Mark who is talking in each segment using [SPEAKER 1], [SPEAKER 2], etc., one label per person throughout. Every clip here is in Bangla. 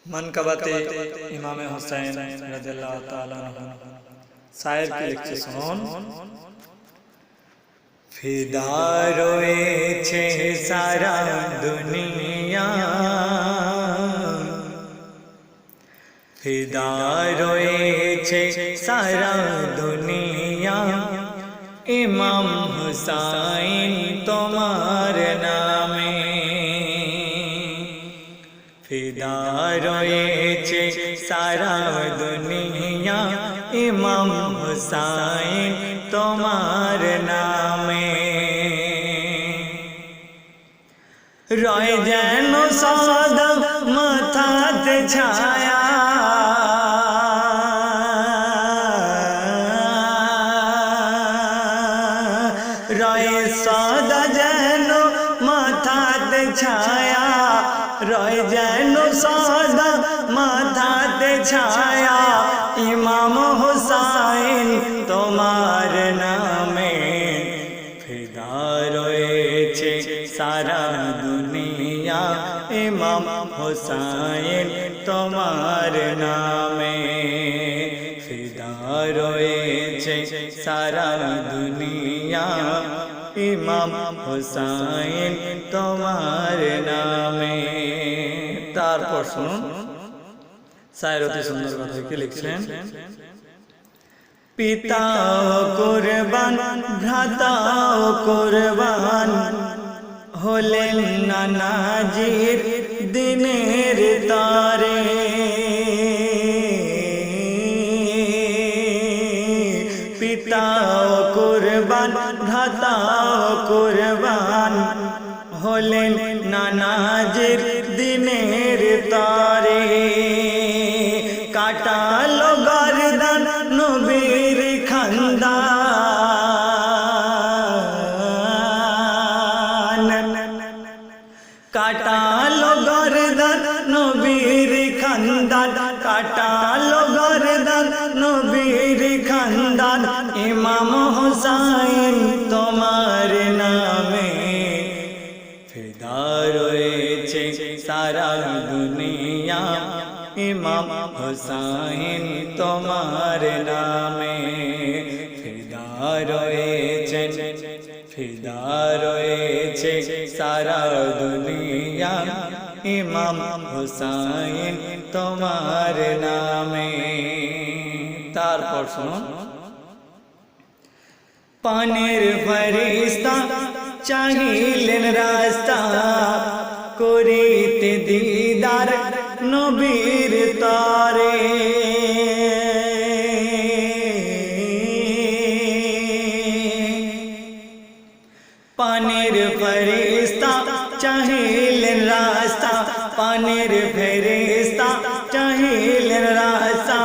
[SPEAKER 1] मनकबते इमाम हुसैन रज़ियल्लाहु ताला अन्हु शायर की लिखছে শুনুন फिदा রয়েছে সারা দুনিয়া फिदा রয়েছে সারা দুনিয়া ইমাম হুসাইন তোমার নামে फिदा রয়েছে সারা দুনিয়া ইমাম হুসাইন তোমার নামে রয় যেন সদা মাথাতে ছায়া রয় সদা যেন মাথাতে ছায়া রয় যেন সদা মাথাতে ছায়া ইমাম হুসাইন তোমার নামে ফিদা রয়েছে সারা দুনিয়া ইমাম হুসাইন তোমার নামে ফিদা রয়েছে সারা দুনিয়া ইমাম হুসাইন তোমার নামে তারপর শুনুন শায়ের অতি সুন্দর কথা কি লিখছেন পিতা কুরবান ভ্রাতা কুরবান হলেন নানাজির দিনের তারে পিতা কুরবান ভ্রাতা কুরবান হলেন নানাজির দিনের তারে কাটালো গর্দান নবীর খানদান কাটালো গর্দান নবীর খানদান কাটালো গর্দান নবীর খানদান ইমাম হুসাইন তোমার নামে ফিদা রয়েছে সারা দুনিয়া ইমাম হুসাইন তোমার নামে ফিদা রয়েছে সারা দুনিয়া ইমাম হুসাইন তোমার নামে তারপর শুনুন পানের ফেরেশতা চাহিলেন রাস্তা করিতে দিদার নবীর তারে পানের ফেরেশতা চাহিলেন রাস্তা পানের ফেরেশতা চাহিলেন রাস্তা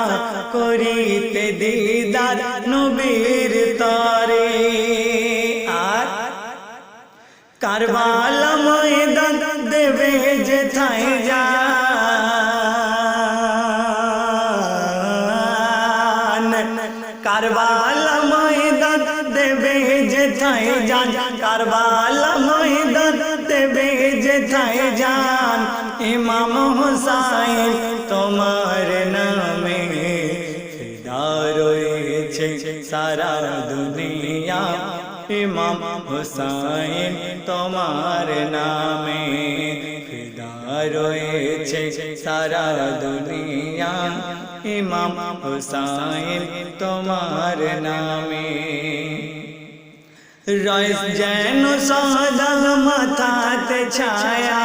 [SPEAKER 1] করিতে দিদার নবীর তারে আর কারবালা ময়দান দেবে যেথায় যান কারবালা ময়দান দেবে যেথায় যান কারবালা ময়দান দেবে যেথায় যান ইমাম হুসাইন তোমার নামে ফিদা রয়েছে সারা দুনিয়া ইমাম হুসাইন তোমার নামে ফিদা রয়েছে সারা দুনিয়া ইমাম হুসাইন তোমার নামে রয় যেন সদা মাথাতে ছায়া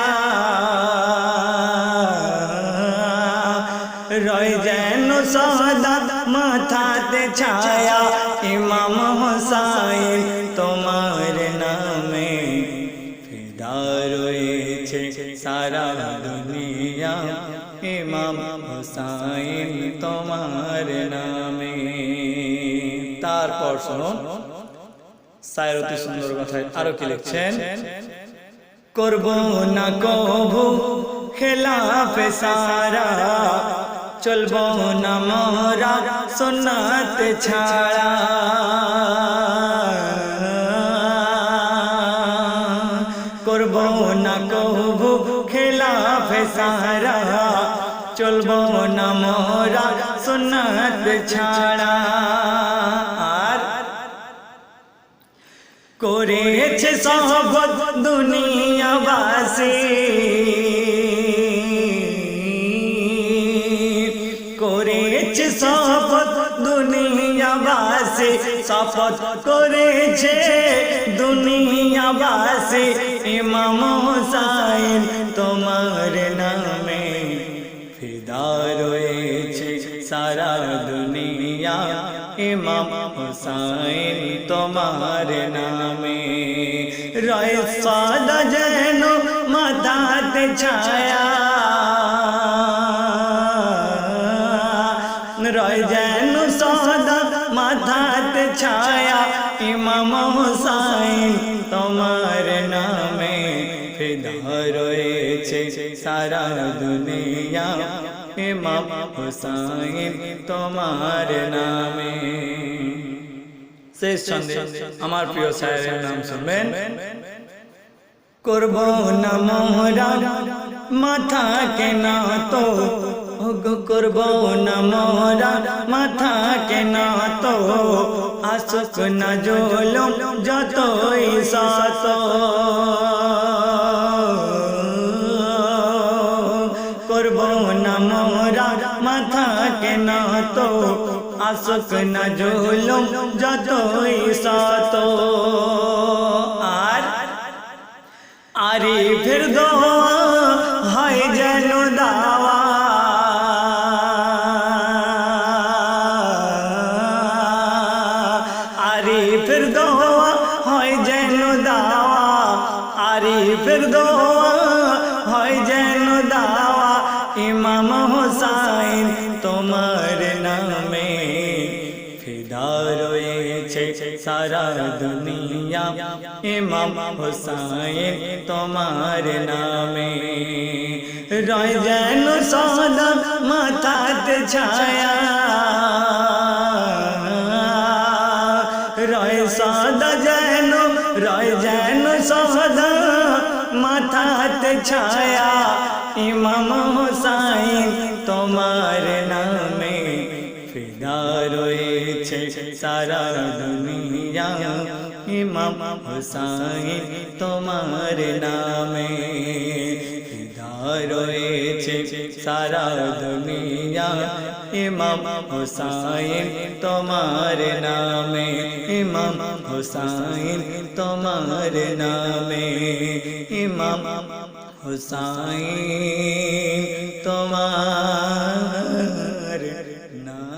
[SPEAKER 1] রয় যেন সদা মাথাতে ছায়া ইমাম হুসাইন তোমার নামে ফিদা রয়েছে সারা দুনিয়া ইমাম হুসাইন তোমার নামে তারপর শুনুন শায়ের অতি সুন্দর কথায় আরো কি লিখছেন করব না কভু খেলাফে সারা চলব না মোরা সুন্নাত ছাড়া করব না কভু খেলাফে সারা চলবো না মোরা সুন্নাত ছাড়া। আর করেছে শপথ দুনিয়াবাসী, করেছে শপথ দুনিয়াবাসী, শপথ করেছে দুনিয়াবাসী, ইমাম হুসাইন তোমার নামে ফিদা রয়েছে সারা দুনিয়া, ইমাম হুসাইন তোমার নামে। রয় সাদা যেন মাথাতে ছায়া, রয় যেন সাদা মাথাতে ছায়া, ইমাম হুসাইন তোমার নামে ফিদা রয়েছে সারা দুনিয়া, ইমাম হুসাইন তোমার নামে। শেষ ছন্দে আমার প্রিয় শায়েরের নাম শুনবেন। করব না মোরা মাথা কেনা তো, করব না মোরা মাথা কেনা তো, আসুক না জুলুম যতই শত, করব না মোরা মাথা কেনা তো, আসুক না জুলুম যতই শত। আর আরিফের দোয়া হয় যেন দাওয়া, আরিফের দোয়া হয় যেন দাওয়া, আরিফের দোয়া হয় যেন দাওয়া, ইমাম হুসাইন তোমার নামে ফিদা রয়েছে সারা দুনিয়া, ইমাম হুসাইন তোমার নামে। রয় যেন সাদা মাথাতে ছায়া, রয় সাদা যেন, রয় যেন সাদা মাথাতে ছায়া, ইমাম হুসাইন তোমার নামে ফিদা রয়েছে সারা দুনিয়া, ইমাম হুসাইন তোমার নামে ফিদা রয়েছে সারা দুনিয়া, ইমাম হুসাইন তোমার নামে, ইমাম হুসাইন তোমার নামে, ইমাম হুসাইন তোমার নামে।